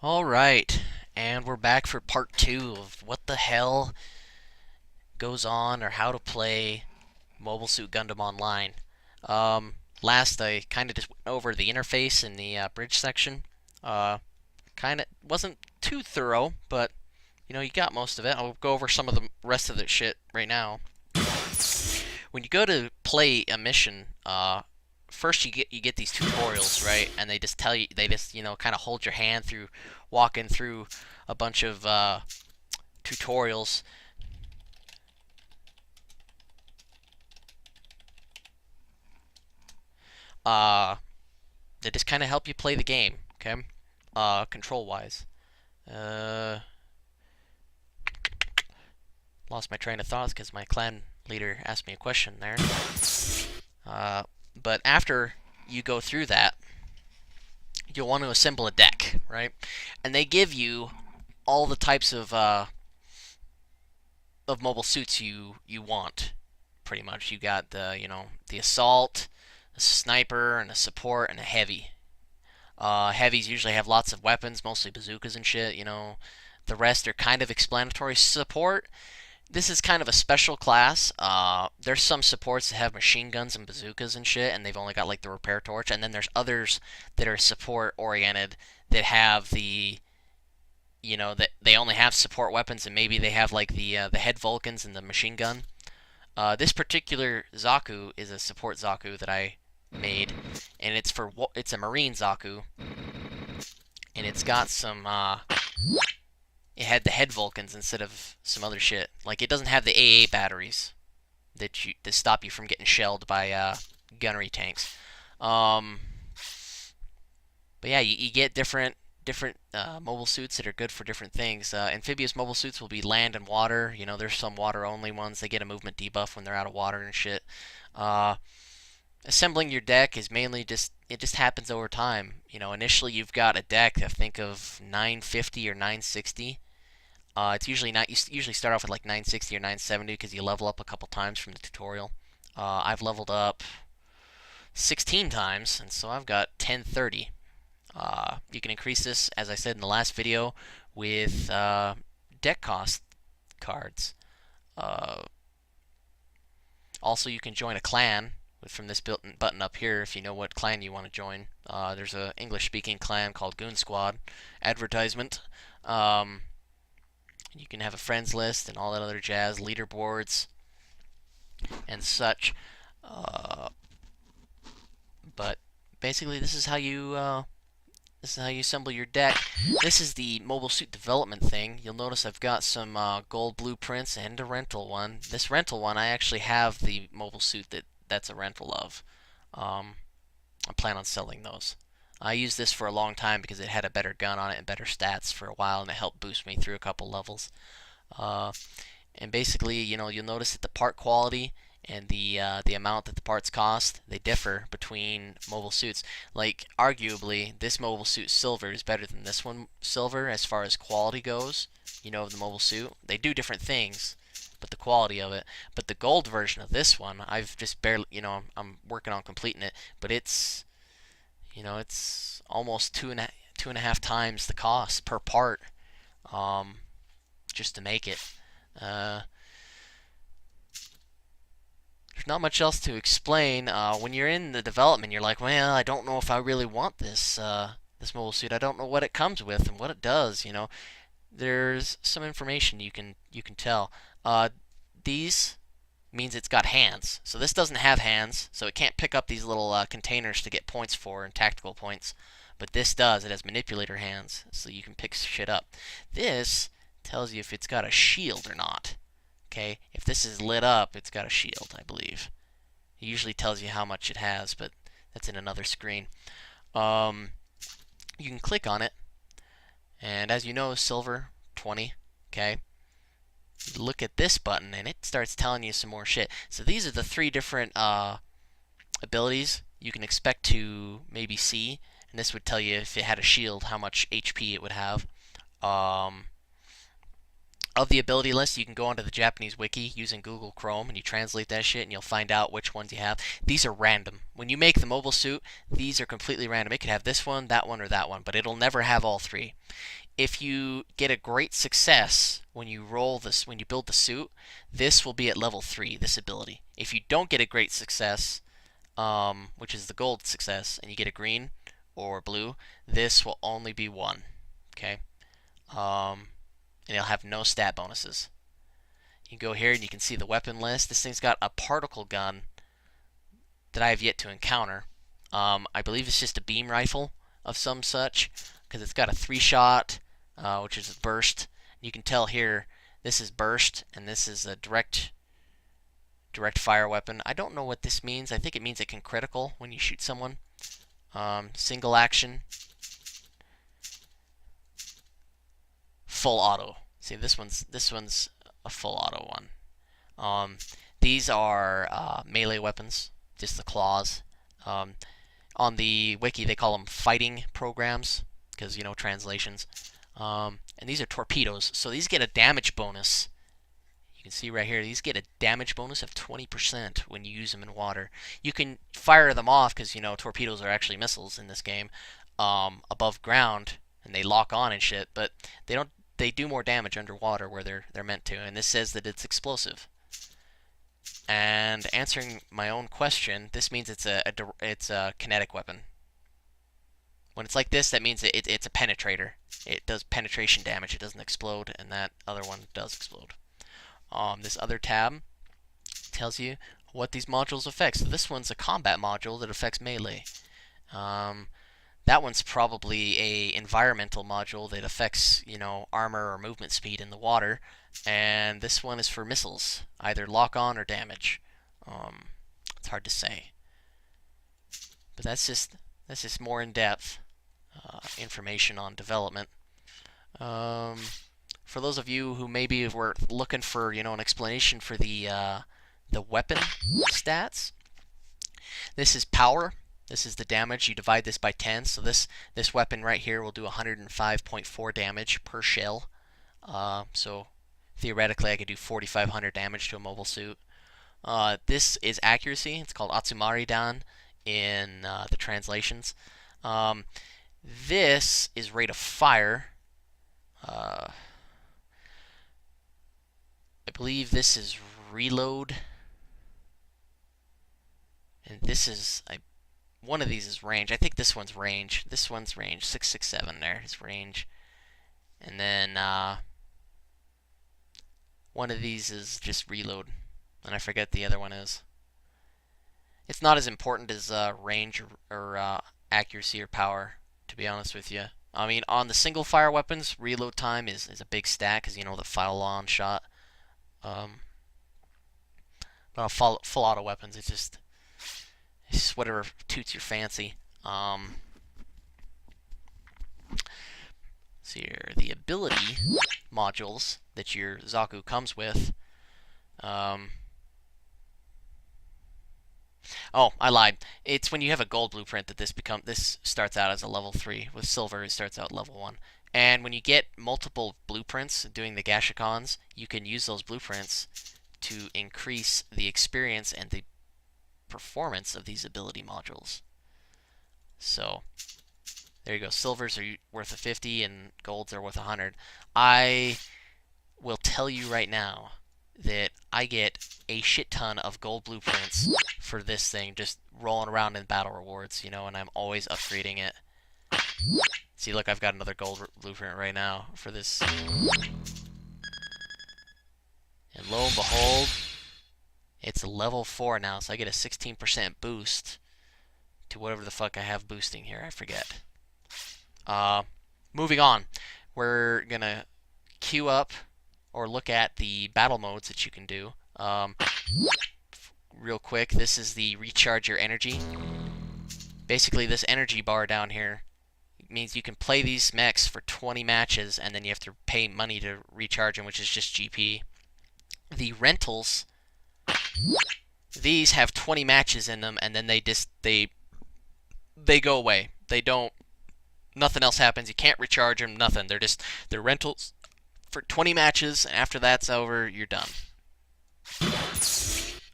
Alright, and we're back for part two of what the hell goes on or how to play Mobile Suit Gundam Online. Last, I kind of just went over the interface in the bridge section. Uh, kind of wasn't too thorough, but you got most of it. I'll go over some of the rest of the shit right now. When you go to play a mission, first you get these tutorials, right? And they just tell you, they just kind of hold your hand through walking through a bunch of tutorials. Uh, that just kind of help you play the game, okay? Control wise. Uh, Lost my train of thoughts because my clan leader asked me a question there. Uh, but after you go through that, you'll want to assemble a deck, right? And they give you all the types of mobile suits you want. Pretty much, you got the assault, a sniper, and a support, and a heavy. Heavies usually have lots of weapons, mostly bazookas and shit. The rest are kind of explanatory. Support. This is kind of a special class. There's some supports that have machine guns and bazookas and shit, and they've only got like the repair torch. And then there's others that are support oriented that have that they only have support weapons, and maybe they have like the head Vulcans and the machine gun. This particular Zaku is a support Zaku that I made, and it's a Marine Zaku, and it's got some it had the head Vulcans instead of some other shit. Like it doesn't have the AA batteries that stop you from getting shelled by gunnery tanks. Um, but yeah, you get different mobile suits that are good for different things. Amphibious mobile suits will be land and water. There's some water only ones. They get a movement debuff when they're out of water and shit. Uh, Assembling your deck is mainly it just happens over time. Initially you've got a deck. I think of 950 or 960. It's usually not. You usually start off with like 960 or 970 because you level up a couple times from the tutorial. I've leveled up 16 times, and so I've got 1030. You can increase this, as I said in the last video, with deck cost cards. Uh, Also, you can join a clan from this button up here if you know what clan you want to join. There's a English-speaking clan called Goon Squad. Advertisement. Um, you can have a friends list and all that other jazz, leaderboards and such. Uh, but basically, this is how you assemble your deck. This is the mobile suit development thing. You'll notice I've got some gold blueprints and a rental one. This rental one, I actually have the mobile suit that's a rental of. I plan on selling those. I used this for a long time because it had a better gun on it and better stats for a while, and it helped boost me through a couple levels. Uh, and basically, you'll notice that the part quality and the amount that the parts cost, they differ between mobile suits. Like arguably, this mobile suit silver is better than this one silver as far as quality goes. Of the mobile suit, they do different things, but the quality of it. But the gold version of this one, I've just barely, I'm working on completing it, but it's almost two and a half times the cost per part, um, just to make it. Uh, There's not much else to explain. When you're in the development, you're like, well, I don't know if I really want this mobile suit. I don't know what it comes with and what it does. There's some information you can tell. These means it's got hands. So this doesn't have hands, so it can't pick up these little containers to get points for and tactical points. But this does. It has manipulator hands, so you can pick shit up. This tells you if it's got a shield or not. Okay, if this is lit up, it's got a shield, I believe. It usually tells you how much it has, but that's in another screen. Um, you can click on it, and as you know, silver 20. Okay, you look at this button, and it starts telling you some more shit. So these are the three different abilities you can expect to maybe see, and this would tell you if it had a shield, how much HP it would have. Um, Of the ability list, you can go onto the Japanese wiki using Google Chrome and you translate that shit and you'll find out which ones you have. These are random. When you make the mobile suit, these are completely random. It could have this one, or that one, but it'll never have all three. If you get a great success when you when you build the suit, this will be at level 3, this ability. If you don't get a great success, which is the gold success, and you get a green or blue, this will only be 1. Okay? And it'll have no stat bonuses. You can go here and you can see the weapon list. This thing's got a particle gun that I have yet to encounter. I believe it's just a beam rifle of some such, because it's got a 3-shot, which is a burst. You can tell here this is burst and this is a direct fire weapon. I don't know what this means. I think it means it can critical when you shoot someone. Single action. Full auto. See, this one's a full auto one. These are melee weapons, just the claws. On the wiki, they call them fighting programs because, translations. And these are torpedoes, so these get a damage bonus. You can see right here, these get a damage bonus of 20% when you use them in water. You can fire them off because, torpedoes are actually missiles in this game, above ground, and they lock on and shit, but they do more damage underwater where they're meant to, and this says that it's explosive. And answering my own question, this means it's a kinetic weapon. When it's like this, that means it's a penetrator. It does penetration damage. It doesn't explode, and that other one does explode. This other tab tells you what these modules affect. So this one's a combat module that affects melee. That one's probably a environmental module that affects, armor or movement speed in the water. And this one is for missiles, either lock on or damage. It's hard to say. But that's just more in depth information on development. For those of you who maybe were looking for, an explanation for the weapon stats, this is power. This is the damage. You divide this by 10, so this weapon right here will do 105.4 damage per shell. So theoretically, I could do 4,500 damage to a mobile suit. This is accuracy. It's called Atsumari-dan in the translations. This is rate of fire. I believe this is reload. And this is... one of these is range. I think this one's range. This one's range. 667 there is range. And then one of these is just reload. And I forget the other one is. It's not as important as range or accuracy or power, to be honest with you. I mean, on the single fire weapons, reload time is a big stat because, the follow-on shot. But on full auto weapons, it's just whatever toots your fancy. See here, the ability modules that your Zaku comes with. Oh, I lied. It's when you have a gold blueprint that this starts out as a level 3. With silver, it starts out level 1. And when you get multiple blueprints doing the Gashikons, you can use those blueprints to increase the experience and the performance of these ability modules. So there you go. Silvers are worth a 50 and golds are worth 100. I will tell you right now that I get a shit ton of gold blueprints for this thing just rolling around in battle rewards, and I'm always upgrading it. See, look, I've got another gold blueprint right now for this. And lo and behold, it's level 4 now, so I get a 16% boost to whatever the fuck I have boosting here. I forget. Moving on. We're going to queue up or look at the battle modes that you can do. Real quick, this is the recharge your energy. Basically, this energy bar down here means you can play these mechs for 20 matches, and then you have to pay money to recharge them, which is just GP. The rentals, these have 20 matches in them, and then they go away. They don't. Nothing else happens. You can't recharge them. Nothing. They're rentals. for 20 matches, and after that's over, you're done.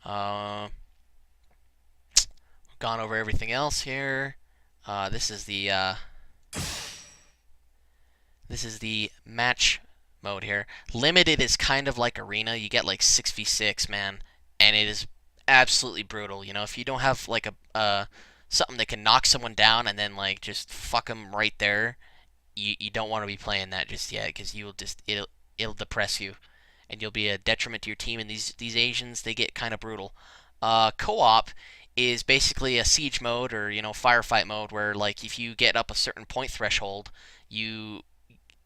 Uh, Gone over everything else here. This is the match mode here. Limited is kind of like arena. You get like 6v6, man, and it is absolutely brutal. You know, if you don't have like a something that can knock someone down and then like just fuck them right there, you don't want to be playing that just yet because you will just it'll depress you and you'll be a detriment to your team. And these Asians, they get kind of brutal. Co-op is basically a siege mode or firefight mode where like if you get up a certain point threshold, you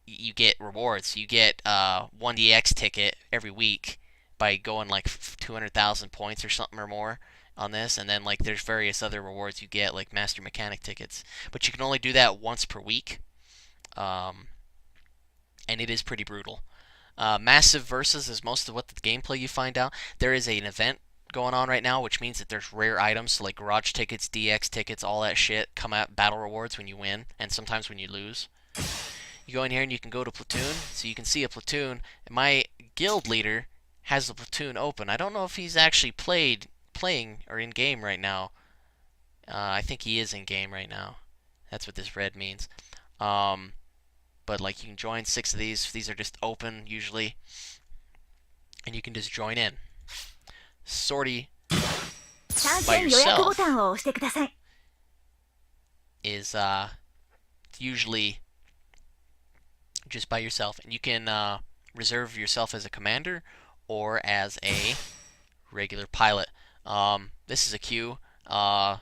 you get rewards. You get 1DX ticket every week by going like 200,000 points or something or more on this, and then like there's various other rewards you get like master mechanic tickets, but you can only do that once per week, um, and it is pretty brutal. Massive versus is most of what the gameplay you find out. There is an event going on right now, which means that there's rare items, so like garage tickets, DX tickets, all that shit come out battle rewards when you win, and sometimes when you lose. You go in here and you can go to platoon, so you can see a platoon. My guild leader has the platoon open. I don't know if he's actually playing or in game right now. I think he is in game right now. That's what this red means. But like you can join 6 of these. These are just open usually, and you can just join in. Sortie by yourself is usually just by yourself, and you can reserve yourself as a commander or as a regular pilot. This is a queue. My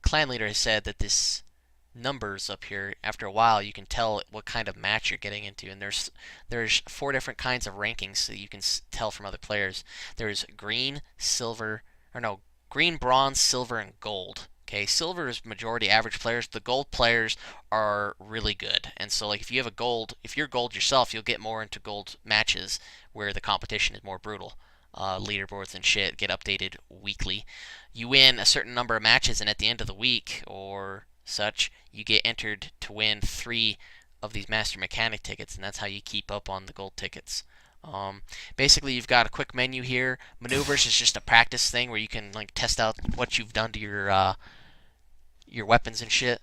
clan leader has said that this numbers up here, after a while you can tell what kind of match you're getting into, and there's 4 different kinds of rankings that you can tell from other players. There's green, silver, or no, green, bronze, silver, and gold. Okay, silver is majority average players. The gold players are really good, and so like if you're gold yourself, you'll get more into gold matches where the competition is more brutal. Leaderboards and shit get updated weekly. You win a certain number of matches, and at the end of the week or such, you get entered to win 3 of these master mechanic tickets, and that's how you keep up on the gold tickets. Basically, you've got a quick menu here. Maneuvers is just a practice thing where you can like test out what you've done to your weapons and shit.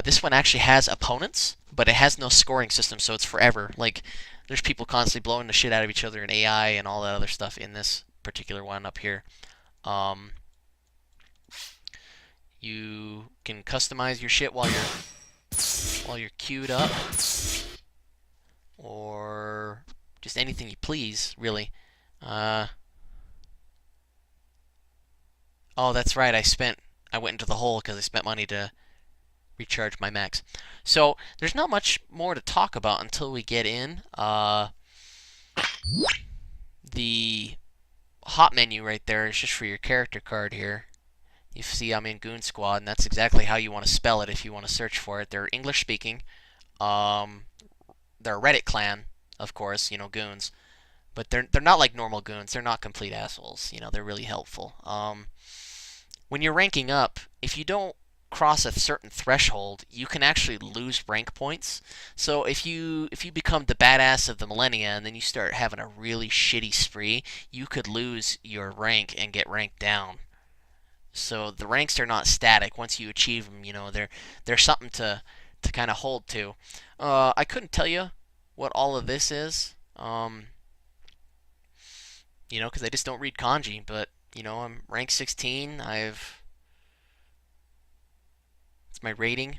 This one actually has opponents, but it has no scoring system, so it's forever. Like, there's people constantly blowing the shit out of each other in AI and all that other stuff in this particular one up here. You can customize your shit while you're queued up, or just anything you please, really. Oh, that's right. I went into the hole because I spent money to recharge my max. So there's not much more to talk about until we get in. The hot menu right there is just for your character card here. You see I'm in Goon Squad, and that's exactly how you want to spell it if you want to search for it. They're English speaking. They're a Reddit clan, of course, goons. But they're not like normal goons. They're not complete assholes. They're really helpful. When you're ranking up, if you don't cross a certain threshold, you can actually lose rank points. So if you become the badass of the millennia and then you start having a really shitty spree, you could lose your rank and get ranked down. So the ranks are not static. Once you achieve them, they're something to kind of hold to. I couldn't tell you what all of this is, because I just don't read kanji. But I'm rank 16. It's my rating.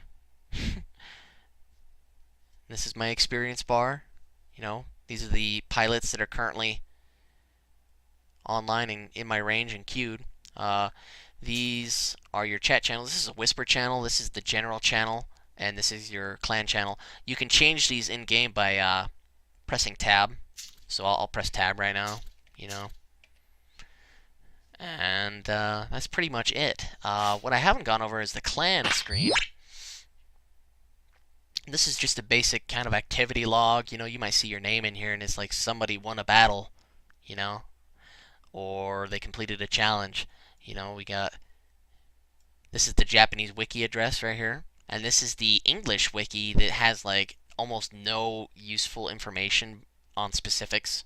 This is my experience bar. These are the pilots that are currently online and in my range and queued. These are your chat channels. This is a whisper channel. This is the general channel, and this is your clan channel. You can change these in game by pressing tab. So I'll press tab right now. And that's pretty much it. What I haven't gone over is the clan screen. This is just a basic kind of activity log. You might see your name in here, and it's like somebody won a battle, or they completed a challenge. We got, this is the Japanese wiki address right here, and this is the English wiki that has like almost no useful information on specifics.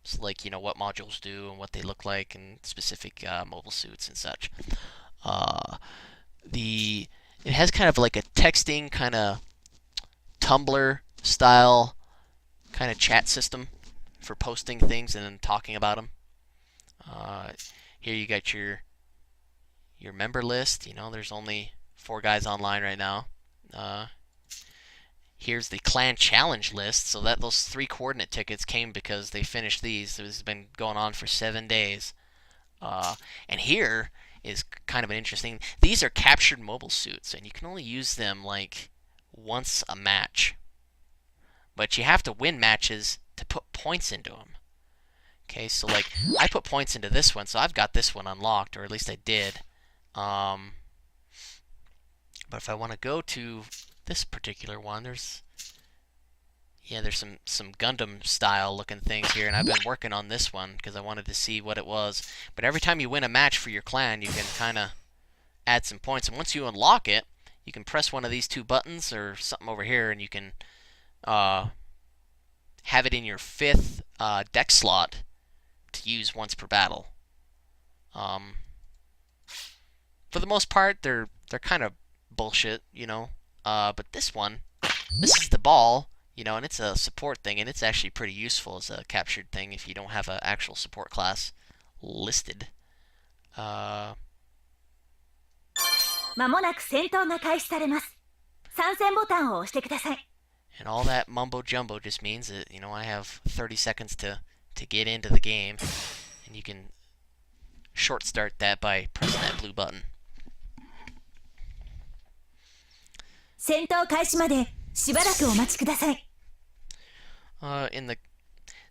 So like, what modules do and what they look like and specific mobile suits and such. Uh, the It has kind of like a texting kind of Tumblr style kind of chat system for posting things and then talking about them. Uh, Here you got your member list. There's only 4 guys online right now. Here's the clan challenge list. So that those 3 coordinate tickets came because they finished these. This has been going on for 7 days. And here is kind of an interesting. These are captured mobile suits, and you can only use them like once a match. But you have to win matches to put points into them. Okay, so like I put points into this one, so I've got this one unlocked, or at least I did. But if I want to go to this particular one, there's some Gundam style looking things here, and I've been working on this one because I wanted to see what it was. But every time you win a match for your clan, you can kind of add some points, and once you unlock it, you can press one of these 2 buttons or something over here, and you can have it in your 5th deck slot to use once per battle. For the most part, they're kind of bullshit, but this is the ball, and it's a support thing, and it's actually pretty useful as a captured thing if you don't have an actual support class listed. まもなく戦闘が開始されます。参戦ボタンを押してください。 And all that mumbo jumbo just means that, I have 30 seconds to get into the game, and you can short start that by pressing that blue button. 戦闘開始までしばらくお待ちください。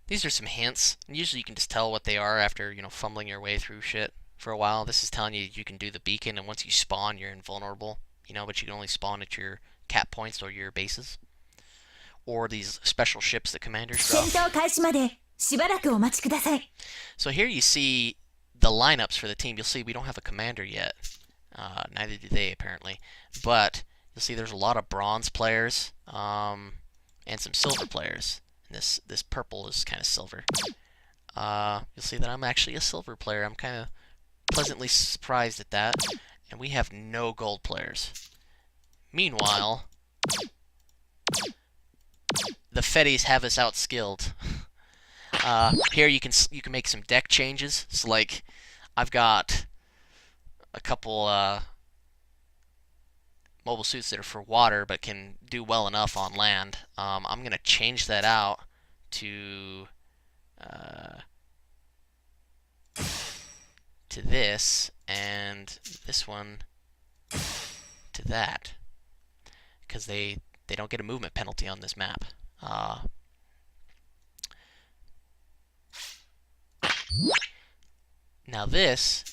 These are some hints. And usually you can just tell what they are after, fumbling your way through shit for a while. This is telling you you can do the beacon, and once you spawn, you're invulnerable, but you can only spawn at your cap points or your bases. Or these special ships that commanders drop. 戦闘開始までしばらくお待ちください。 So here you see the lineups for the team. You'll see we don't have a commander yet. Neither do they, apparently. But you'll see there's a lot of bronze players and some silver players. And this purple is kind of silver. You'll see that I'm actually a silver player. I'm kind of pleasantly surprised at that. And we have no gold players. Meanwhile, the Fetties have us outskilled. Here you can make some deck changes. So like, I've got a couple mobile suits that are for water, but can do well enough on land. I'm gonna change that out to this, and this one to that, because they don't get a movement penalty on this map. Now this,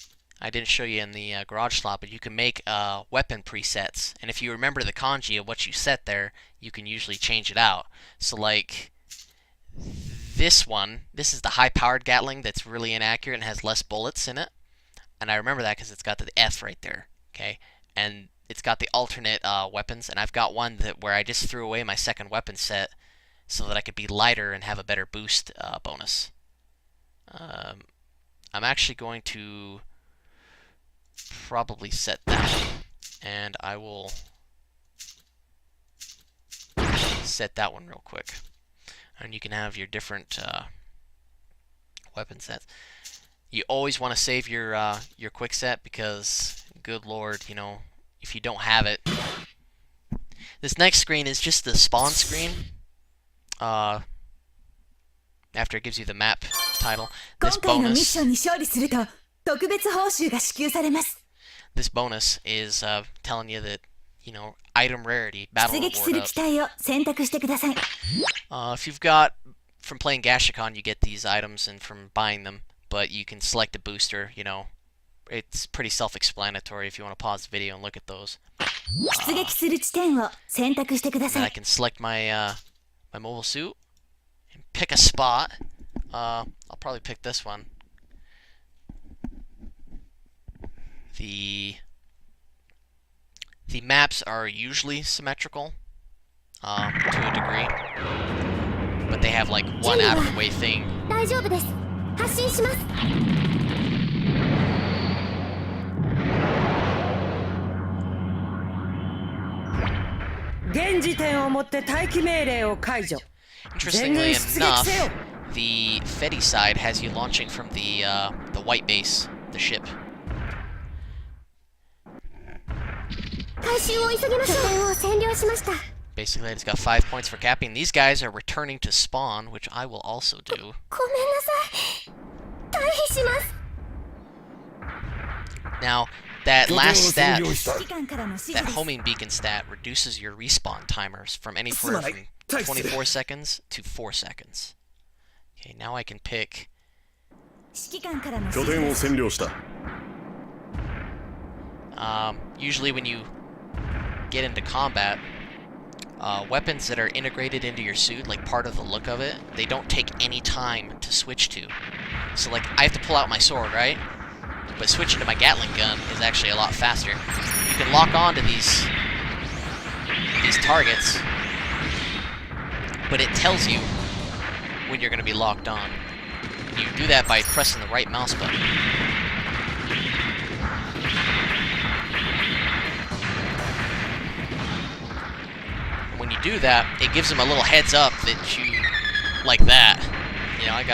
I didn't show you in the garage slot, but you can make weapon presets. And if you remember the kanji of what you set there, you can usually change it out. So like this one, this is the high-powered Gatling that's really inaccurate and has less bullets in it. And I remember that because it's got the F right there, okay? And it's got the alternate weapons, and I've got one where I just threw away my second weapon set so that I could be lighter and have a better boost bonus. I'm actually going to probably set that, and I will set that one real quick. And you can have your different weapon sets. You always want to save your quick set because, good lord, if you don't have it. This next screen is just the spawn screen. After it gives you the map title. This bonus is telling you that, item rarity, battle reward up. If you've got, from playing Gashicon, you get these items and from buying them, but you can select a booster, It's pretty self-explanatory if you want to pause the video and look at those. Then I can select my my mobile suit and pick a spot. I'll probably pick this one. The maps are usually symmetrical. to a degree. But they have like one out of the way thing. 大丈夫です。発進します。現時点をもって待機命令を解除。 Interestingly enough, the Fetty side has you launching from the white base, the ship. 回収を急ぎましょう。拠点を占領しました。 Basically, it's got 5 points for capping. These guys are returning to spawn, which I will also do. ごめんなさい。退避します。 Now, that last stat, 指揮官からの指示 that です。 homing beacon stat, reduces your respawn timers from anywhere from 24 seconds to 4 seconds. Okay, now I can pick. 指揮官からの指拠示です。点を占領した。 Usually, when you get into combat, weapons that are integrated into your suit, like part of the look of it, they don't take any time to switch to. So, like, I have to pull out my sword, right? But switching to my Gatling gun is actually a lot faster. You can lock on to these targets, but it tells you when you're going to be locked on. You do that by pressing the right mouse button. When you do that, it gives them a little heads up that you like that. You know, I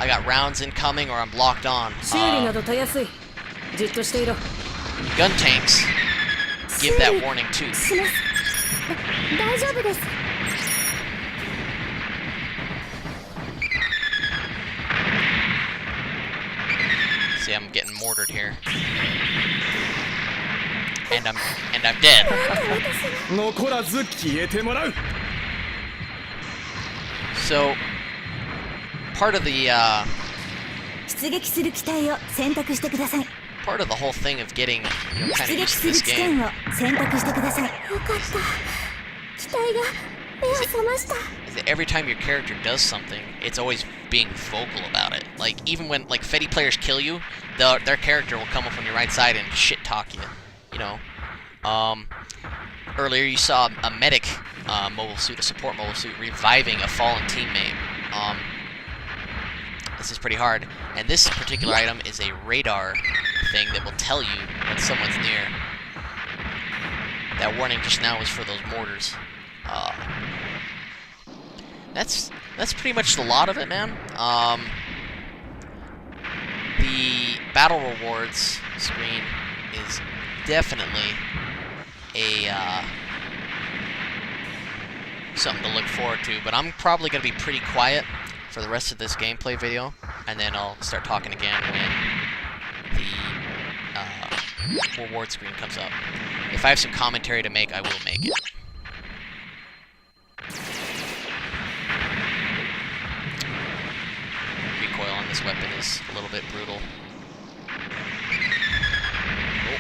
got rounds incoming or I'm locked on. 修理などたやすい。じっとしていろ。 Gun tanks give that warning too. します。大丈夫です。 See, I'm getting mortared here. And I'm dead. 残らず消えてもらう。 So part of the 出撃する機体を選択してください。 part of the whole thing of getting, you know, kind 出 of 撃 used す to る this 地 game 点を選択してください。よかった。機体が目を覚ました。 is that every time your character does something, it's always being vocal about it. Like even when like Fetty players kill you, their character will come up on your right side and shit talk you. You know. Earlier you saw a medic mobile suit, a support mobile suit, reviving a fallen teammate. This is pretty hard. And this particular item is a radar thing that will tell you when someone's near. That warning just now was for those mortars. That's pretty much the lot of it, man. The battle rewards screen is definitely a something to look forward to, but I'm probably going to be pretty quiet for the rest of this gameplay video, and then I'll start talking again when the reward screen comes up. If I have some commentary to make, I will make it. Recoil on this weapon is a little bit brutal. Oh.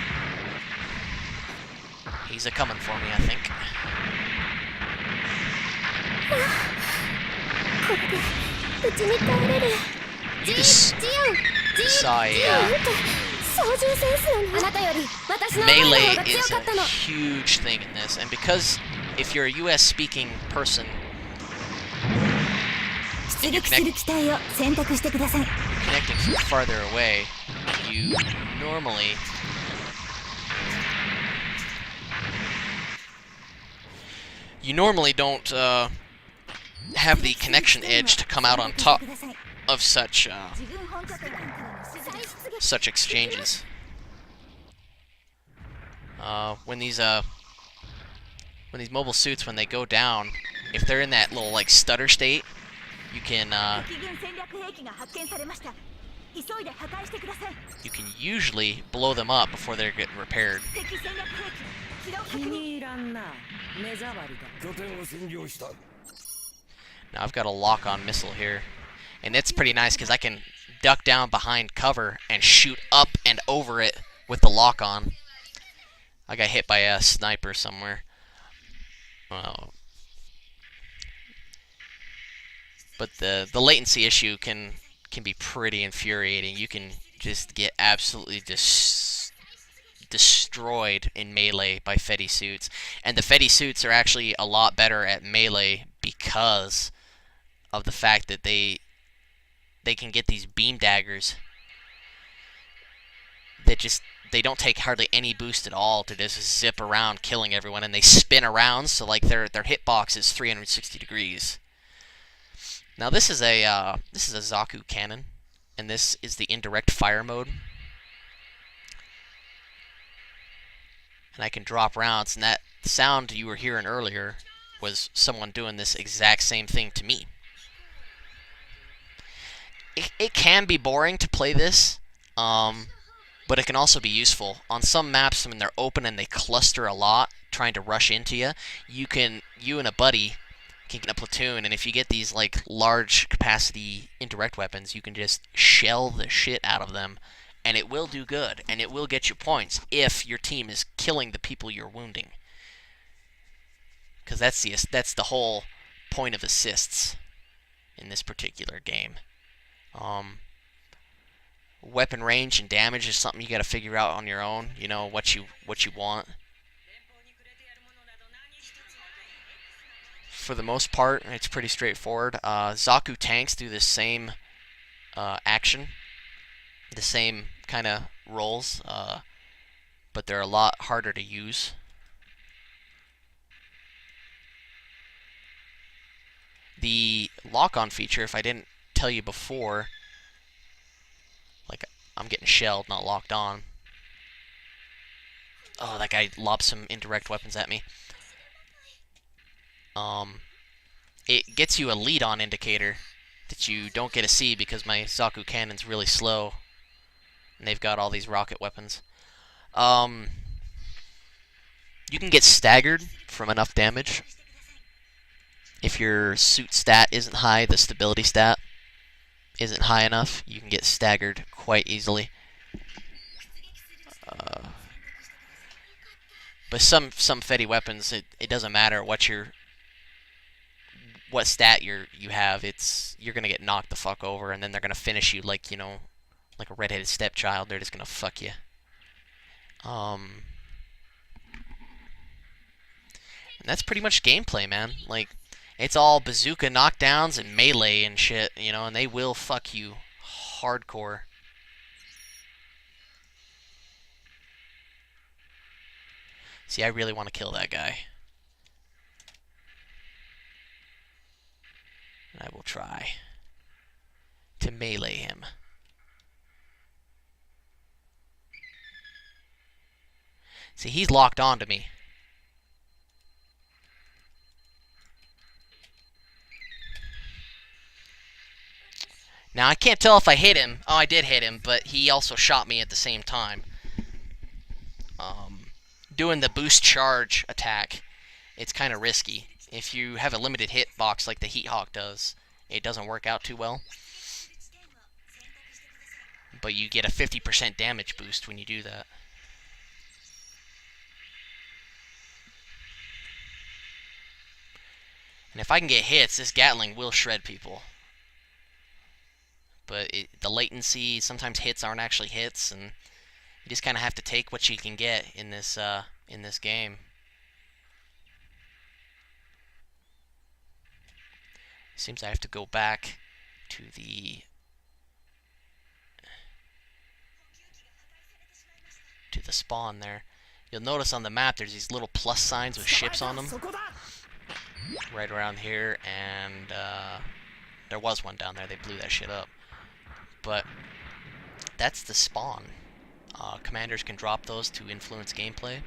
He's a-coming for me, I think. これでうちに帰れる。 You just saw a 操縦センスなの。あなたより私の方 melee が強 is かったの。 a huge thing in this, and because if you're a US speaking person, 出撃する機体を選択してください。 connecting from farther away, you normally don't have the connection edge to come out on top of such exchanges. When these mobile suits, when they go down, if they're in that little like stutter state, you can 敵軍戦略兵器が発見されました。急いで破壊してください。 you can usually blow them up before they're getting repaired. 敵戦略兵器、起動確気認。に入らんな。目障りだ。拠点を占領した。 Now I've got a lock-on missile here, and it's pretty nice because I can duck down behind cover and shoot up and over it with the lock-on. I got hit by a sniper somewhere. But the latency issue can be pretty infuriating. You can just get absolutely destroyed in melee by Fetty suits. And the Fetty suits are actually a lot better at melee because of the fact that they can get these beam daggers that just, they don't take hardly any boost at all to just zip around killing everyone, and they spin around, so like their hitbox is 360 degrees. Now this is a Zaku cannon, and this is the indirect fire mode. And I can drop rounds, and that sound you were hearing earlier was someone doing this exact same thing to me. It can be boring to play this, but it can also be useful. On some maps, when they're open and they cluster a lot, trying to rush into you, you and a buddy can get a platoon, and if you get these like large capacity indirect weapons, you can just shell the shit out of them, and it will do good, and it will get you points if your team is killing the people you're wounding. Because that's the whole point of assists in this particular game. Weapon range and damage is something you got to figure out on your own. You know what you want. For the most part, it's pretty straightforward. Zaku tanks do the same action, the same kind of roles, but they're a lot harder to use. The lock-on feature, if I didn't tell you before, like, I'm getting shelled, not locked on. Oh, that guy lobbed some indirect weapons at me. It gets you a lead-on indicator that you don't get to see because my Zaku cannon's really slow, and they've got all these rocket weapons. You can get staggered from enough damage. If your suit stat isn't high, the stability stat isn't high enough, you can get staggered quite easily. But some Fetty weapons, it doesn't matter what stat you have. You're gonna get knocked the fuck over, and then they're gonna finish you like like a redheaded stepchild. They're just gonna fuck you. And that's pretty much gameplay, man. Like, it's all bazooka knockdowns and melee and shit, and they will fuck you hardcore. See, I really want to kill that guy. And I will try to melee him. See, he's locked onto me. Now, I can't tell if I hit him. Oh, I did hit him, but he also shot me at the same time. Doing the boost charge attack, it's kind of risky. If you have a limited hit box like the Heat Hawk does, it doesn't work out too well. But you get a 50% damage boost when you do that. And if I can get hits, this Gatling will shred people. But the latency, sometimes hits aren't actually hits, and you just kind of have to take what you can get in this game. Seems I have to go back to the spawn there. You'll notice on the map there's these little plus signs with ships on them right around here, and there was one down there. They blew that shit up. But that's the spawn. Commanders can drop those to influence gameplay.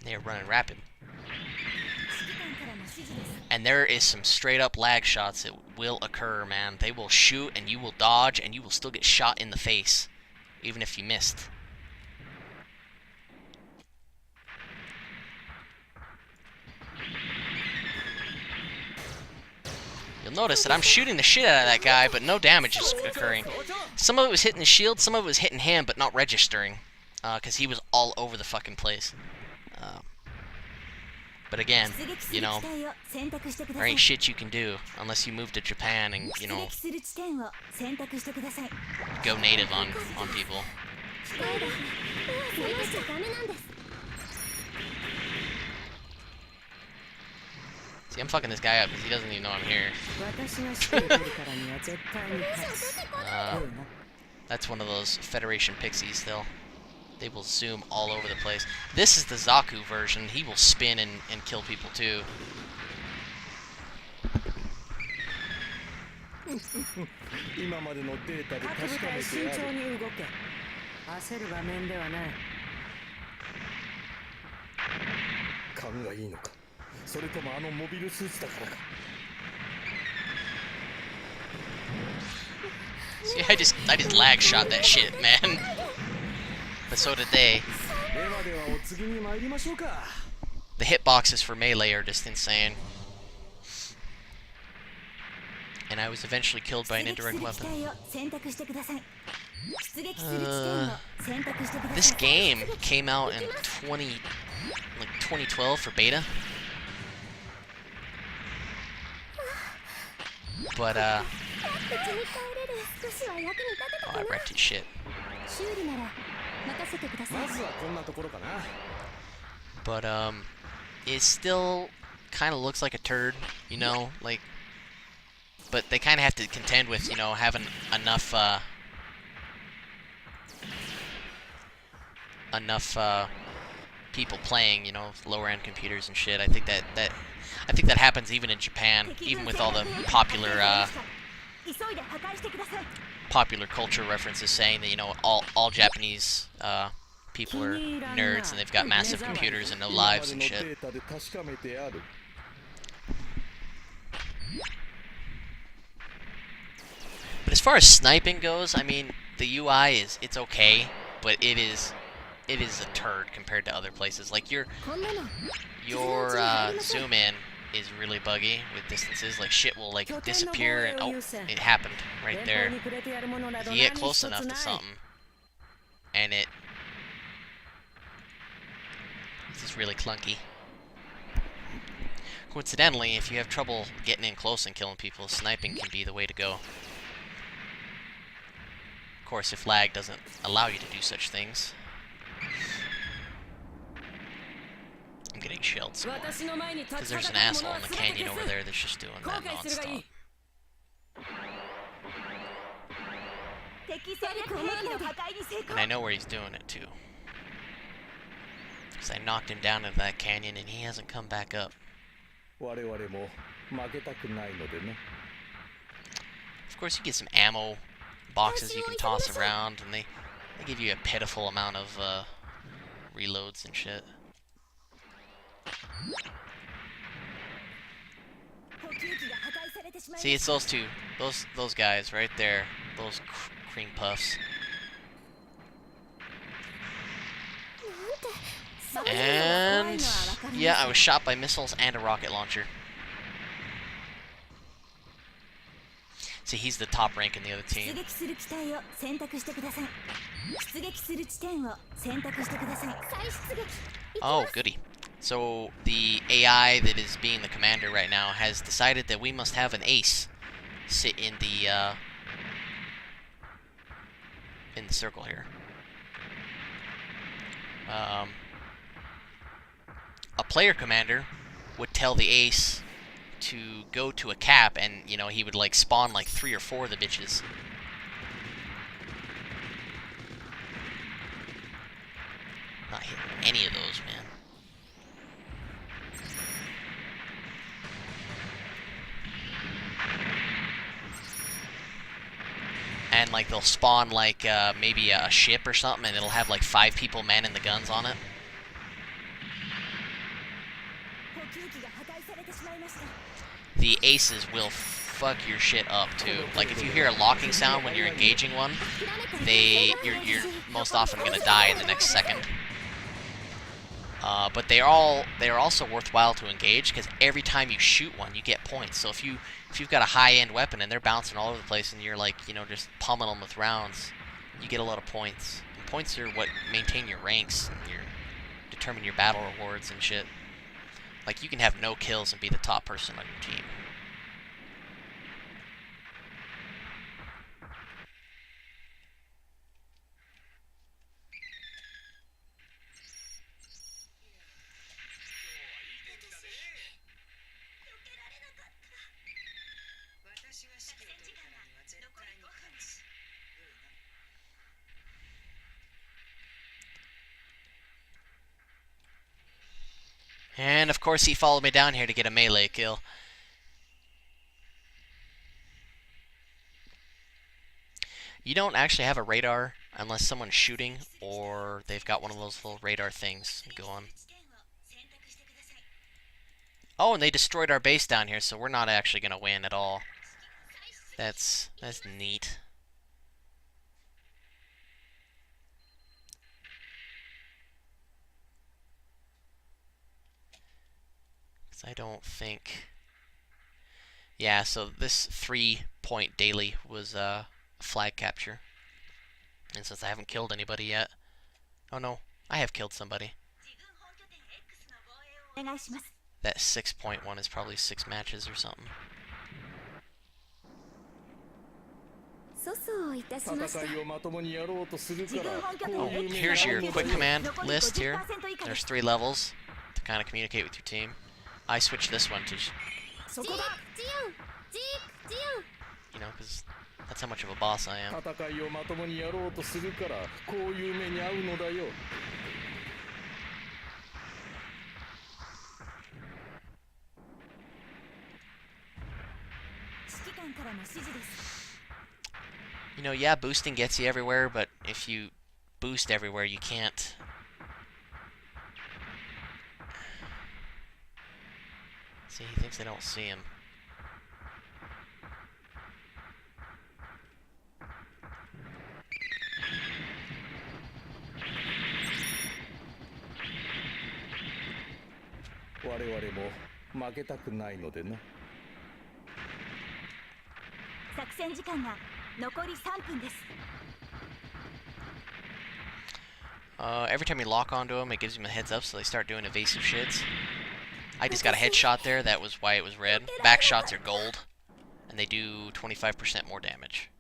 They're running rapid. And there is some straight up lag shots that will occur, man. They will shoot and you will dodge and you will still get shot in the face, even if you missed. You'll notice that I'm shooting the shit out of that guy, but no damage is occurring. Some of it was hitting his shield, some of it was hitting him, but not registering. Because he was all over the fucking place. But again, 出撃す you る know, 地帯を選択してくだ there さい ain't shit you can do unless you move to Japan and, you 出 know, 撃する地点を選択してください go native on people. そうだ冷ましちゃダメなんです See, I'm fucking this guy up because he doesn't even know I'm here. 私が仕掛けてるからには絶対に勝つ That's one of those Federation pixies still. They will zoom all over the place. This is the Zaku version. He will spin and kill people too. 今までのデータで各部確かめ隊慎てある。重に動け焦る場面ではない勘がいいのか。それともあのモビルスーツだからか。See, I just lag shot that shit, man. But so did they. ではではお次に参りましょうか。The hitboxes for melee are just insane. And I was eventually killed by an 出撃す indirect る地 weapon. 帯を選択してください出撃する地点を選択してください This game came out in 2012 for beta. But うちに帰れる少しは役に立てた oh, か I な wrecked his shit. 修理なら任せてくださいまずはこんなところかな。But it still kind of looks like a turd, you know, like. But they kind of have to contend with, you know, having enough people playing, you know, lower end computers and shit. I think that happens even in Japan, even with all the popular 急いで破壊してください popular culture references saying that, you know, all Japanese people are nerds and they've got massive computers and no 今ま lives で and の shit. データで確かめてある。 But as far as sniping goes, I mean, the UI it's okay, but it is a turd compared to other places. Like your こんなの zoom in is really buggy with distances. Like shit will like disappear and oh, it happened right 連邦 there. に触れてやるものなど You 何 get close 一つ enough to ない something, and it's just really clunky. Coincidentally, if you have trouble getting in close and killing people, sniping can be the way to go. Of course, if lag doesn't allow you to do such things. I'm getting shelled some more. 私の前に立 Because ち there's は an だかる asshole 者 in は the 全て canyon 消 over す there that's just doing 後 that 悔するがい nonstop. い敵戦略兵器の破壊に成功 And I know where he's doing it too. Because I knocked him down into that canyon and he hasn't come back up. 我々も負けたくないのでね。 Of course, you get some ammo boxes you can toss around, and they give you a pitiful amount of reloads and shit. 補給機が破壊されてしまい See, it's those two, those guys right there, those cream puffs. And yeah, I was shot by missiles and a rocket launcher. See, he's the top rank in the other 出 team. 撃する機体を選択してください出撃する地点を選択してください再出撃 Oh, goody. So the AI that is being the commander right now has decided that we must have an ace sit in the circle here. A player commander would tell the ace to go to a cap, and you know he would like spawn like 3 or 4 of the bitches. Not hitting any of those, man. And like they'll spawn like maybe a ship or something, and it'll have like 5 people manning the guns on it. 補給機が破壊されてしまいました The aces will fuck your shit up too. Like if you hear a locking sound when you're engaging one, you're most often gonna die in the next second. But they are also worthwhile to engage because every time you shoot one, you get points. So if you've got a high-end weapon and they're bouncing all over the place and you're like, you know, just pummeling them with rounds, you get a lot of points. And points are what maintain your ranks and determine your battle rewards and shit. Like, you can have no kills and be the top person on your team. And of course he followed me down here to get a melee kill. You don't actually have a radar unless someone's shooting or they've got one of those little radar things go on. Oh, and they destroyed our base down here, so we're not actually going to win at all. That's neat. I don't think... Yeah, so this 3-point daily was a flag capture. And since I haven't killed anybody yet... Oh no, I have killed somebody. That 6-point one is probably 6 matches or something. Oh, here's your quick command list here. There's 3 levels to kind of communicate with your team. I switched this one to, you know, because that's how much of a boss I am. You know, yeah, boosting gets you everywhere, but if you boost everywhere, you can't. See, he thinks I don't see him. Every time you lock onto him, it gives him a heads up, so they start doing evasive shits. I just got a headshot there, that was why it was red. Back shots are gold, and they do 25% more damage.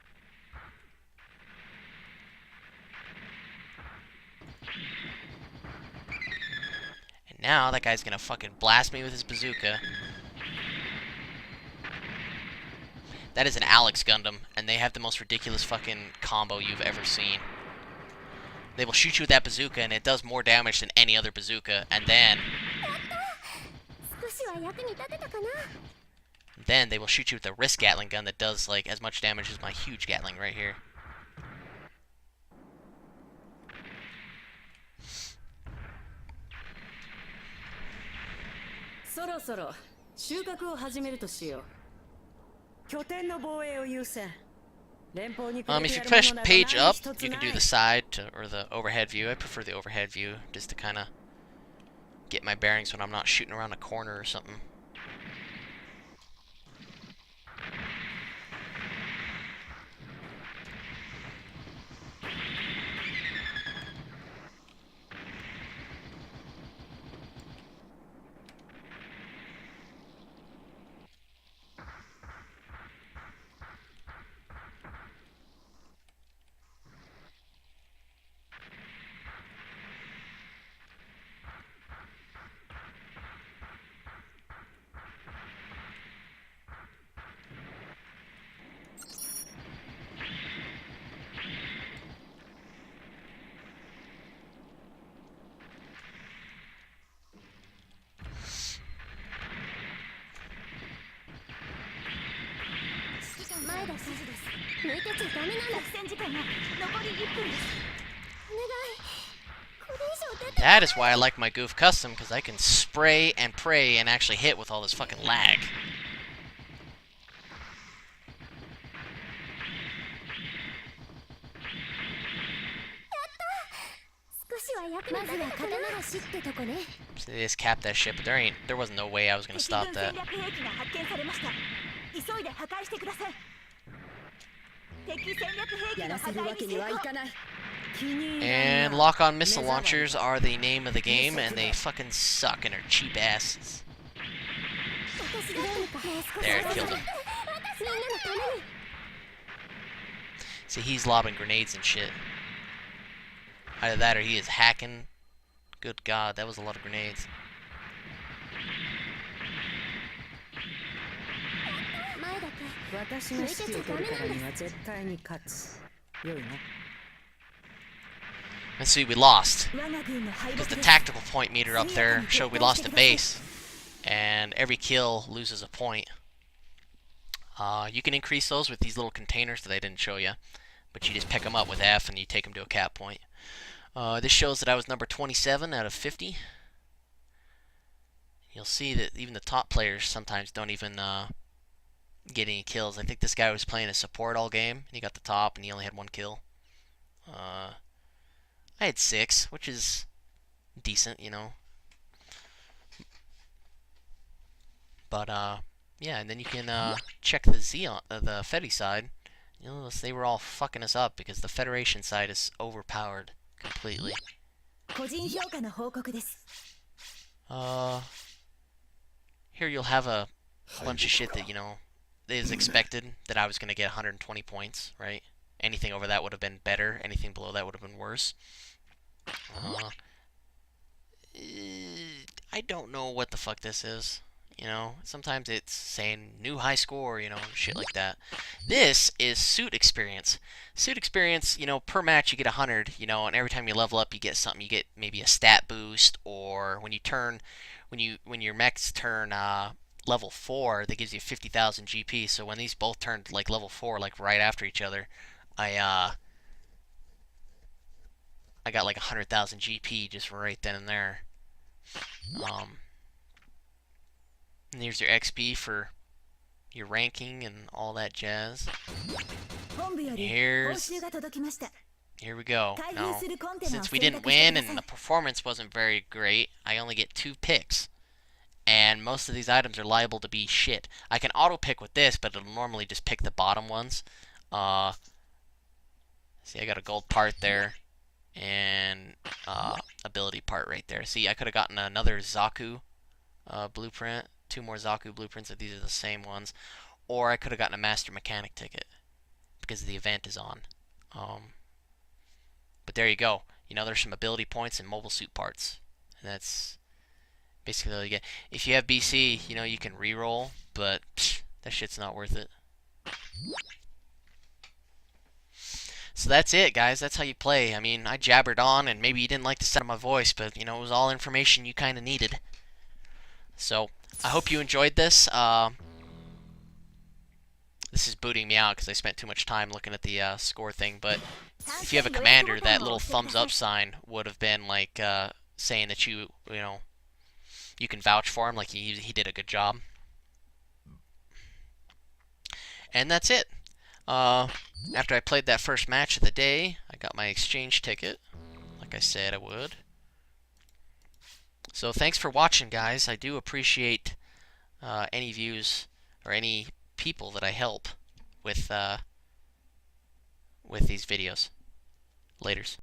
And now that guy's gonna fucking blast me with his bazooka. That is an Alex Gundam, and they have the most ridiculous fucking combo you've ever seen. They will shoot you with that bazooka, and it does more damage than any other bazooka, and then they will shoot you with a wrist Gatling gun that does like as much damage as my huge Gatling right here. If you push page up, you can do the side or the overhead view. I prefer the overhead view just to kind of get my bearings when I'm not shooting around a corner or something. That is why I like my Goof Custom, because I can spray and pray and actually hit with all this fucking lag. So they just capped that shit, but there was no way I was gonna stop that. And lock-on missile launchers are the name of the game, and they fucking suck and are cheap asses. There, it killed him. See, he's lobbing grenades and shit. Either that or he is hacking. Good God, that was a lot of grenades. Let's see, we lost. Because the tactical point meter up there showed we lost a base. And every kill loses a point. You can increase those with these little containers that I didn't show you. But you just pick them up with F and you take them to a cap point. This shows that I was number 27 out of 50. You'll see that even the top players sometimes don't even get any kills. I think this guy was playing a support all game, and he got the top, and he only had 1 kill. I had 6, which is decent, you know. But yeah, and then you can check the Xeon, the Fedi side. You know, they were all fucking us up because the Federation side is overpowered completely. Here you'll have a bunch of shit that, you know, is expected that I was going to get 120 points, right? Anything over that would have been better. Anything below that would have been worse. I don't know what the fuck this is. You know, sometimes it's saying new high score, you know, shit like that. This is Suit Experience. Suit Experience, you know, per match you get 100, you know, and every time you level up you get something. You get maybe a stat boost, or when you turn, when your mechs turn level 4, that gives you 50,000 GP. So when these both turned like level 4, like right after each other, I got like 100,000 GP just right then and there. And here's your XP for your ranking and all that jazz. Here we go. Now, since we didn't win and the performance wasn't very great, I only get 2 picks. And most of these items are liable to be shit. I can auto pick with this, but it'll normally just pick the bottom ones. See, I got a gold part there. And ability part right there. See, I could have gotten another Zaku blueprint. 2 more Zaku blueprints if these are the same ones. Or I could have gotten a Master Mechanic ticket because the event is on. But there you go. You know, there's some ability points and mobile suit parts. And that's basically all you get. If you have BC, you know, you can reroll, but that shit's not worth it. So that's it, guys. That's how you play. I mean, I jabbered on, and maybe you didn't like the sound of my voice, but, you know, it was all information you kind of needed. So, I hope you enjoyed this. This is booting me out because I spent too much time looking at the score thing, but if you have a commander, that little thumbs up sign would have been like saying that you know, you can vouch for him, like he did a good job. And that's it. After I played that first match of the day, I got my exchange ticket, like I said I would. So thanks for watching, guys. I do appreciate any views or any people that I help with these videos. Laters.